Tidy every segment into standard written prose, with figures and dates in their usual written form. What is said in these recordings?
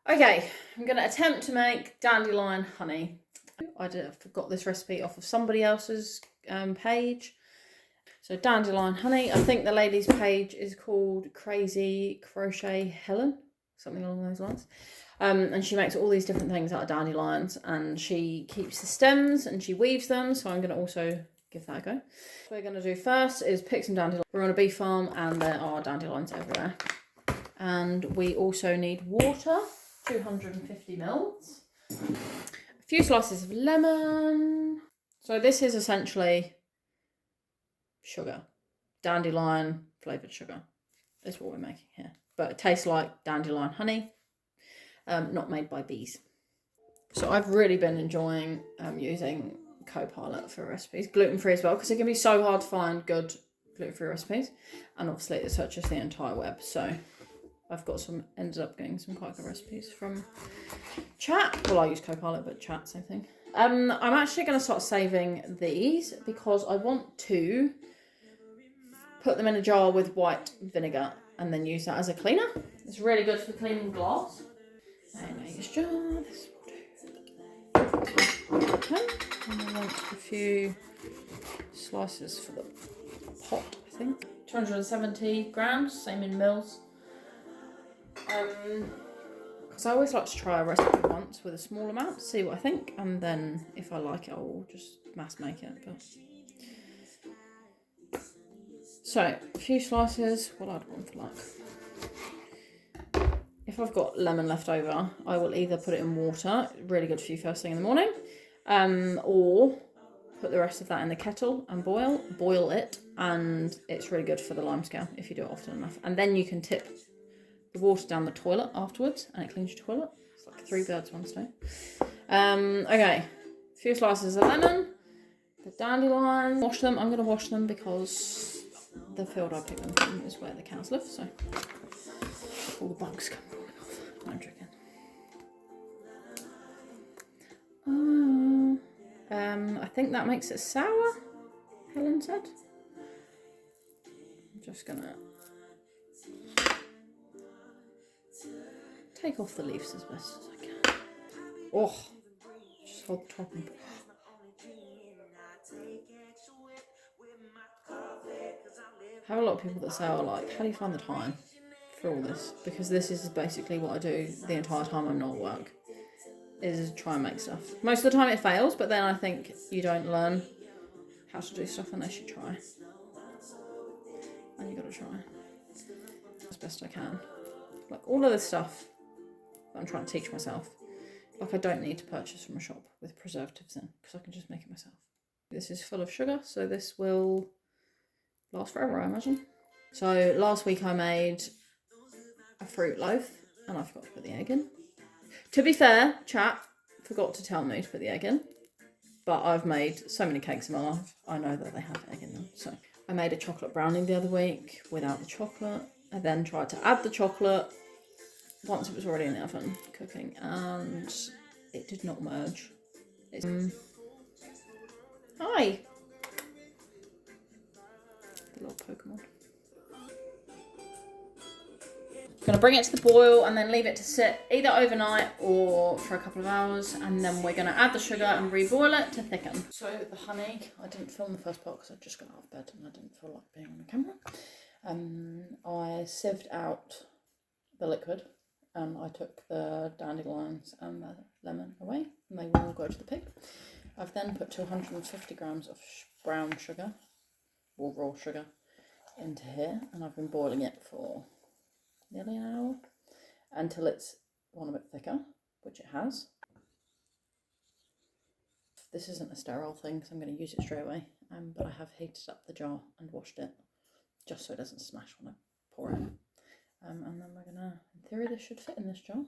Okay, I'm going to attempt to make dandelion honey. I forgot this recipe off of somebody else's page. So dandelion honey, I think the lady's page is called Crazy Crochet Helen, something along those lines. And she makes all these different things out of dandelions, and she keeps the stems and she weaves them. So I'm going to also give that a go. What we're going to do first is pick some dandelions. We're on a beef farm and there are dandelions everywhere. And we also need water. 250 mils, a few slices of lemon. So this is essentially sugar, dandelion flavoured sugar is what we're making here, but it tastes like dandelion honey, not made by bees. So I've really been enjoying using Copilot for recipes, gluten-free as well, because it can be so hard to find good gluten-free recipes, and obviously it searches the entire web. So I've ended up getting some quite good recipes from chat. Well, I use Copilot, but chat, same thing. I'm actually going to start saving these because I want to put them in a jar with white vinegar and then use that as a cleaner. It's really good for cleaning glass. Mayonnaise jar, this will do. Okay, and I want a few slices for the pot, I think. 270 grams, same in mils. Because I always like to try a recipe once with a small amount to see what I think, and then if I like it I'll just mass make it. But so a few slices, we'll add one for luck. If I've got lemon left over, I will either put it in water, really good for you first thing in the morning, or put the rest of that in the kettle and boil it, and it's really good for the lime scale if you do it often enough. And then you can tip the water down the toilet afterwards and it cleans your toilet. It's like 3 birds, 1 stone. Okay, a few slices of lemon, the dandelion, wash them. I'm going to wash them because the field I picked them from is where the cows live, so all the bugs come falling off. I'm joking. I think that makes it sour, Helen said. I'm just going to take off the leaves as best as I can. Oh, just hold the top and... I have a lot of people that say, oh, like, how do you find the time for all this? Because this is basically what I do the entire time I'm not at work, is try and make stuff. Most of the time it fails, but then I think you don't learn how to do stuff unless you try. And you gotta try as best I can. Like all of this stuff that I'm trying to teach myself, like I don't need to purchase from a shop with preservatives in, because I can just make it myself. This is full of sugar, so this will last forever, I imagine. So last week I made a fruit loaf and I forgot to put the egg in. To be fair, chat forgot to tell me to put the egg in, but I've made so many cakes in my life, I know that they have egg in them. So I made a chocolate brownie the other week without the chocolate. I then tried to add the chocolate once it was already in the oven cooking, and it did not merge. Hi! The little Pokemon. I'm going to bring it to the boil and then leave it to sit either overnight or for a couple of hours, and then we're going to add the sugar and reboil it to thicken. So the honey, I didn't film the first part because I just got out of bed and I didn't feel like being on the camera. I sieved out the liquid and I took the dandelions and the lemon away, and they will all go to the pig. I've then put 250 grams of brown sugar, or raw sugar, into here, and I've been boiling it for nearly an hour until it's gone a bit thicker, which it has. This isn't a sterile thing, so I'm going to use it straight away, but I have heated up the jar and washed it just so it doesn't smash when I pour it. And then we're going to, in theory this should fit in this jar.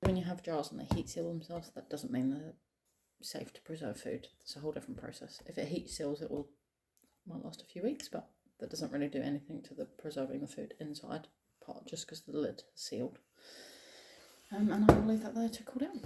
When you have jars and they heat seal themselves, that doesn't mean they're safe to preserve food. It's a whole different process. If it heat seals, it might last a few weeks, but that doesn't really do anything to the preserving the food inside part, just because the lid is sealed. And I will leave that there to cool down.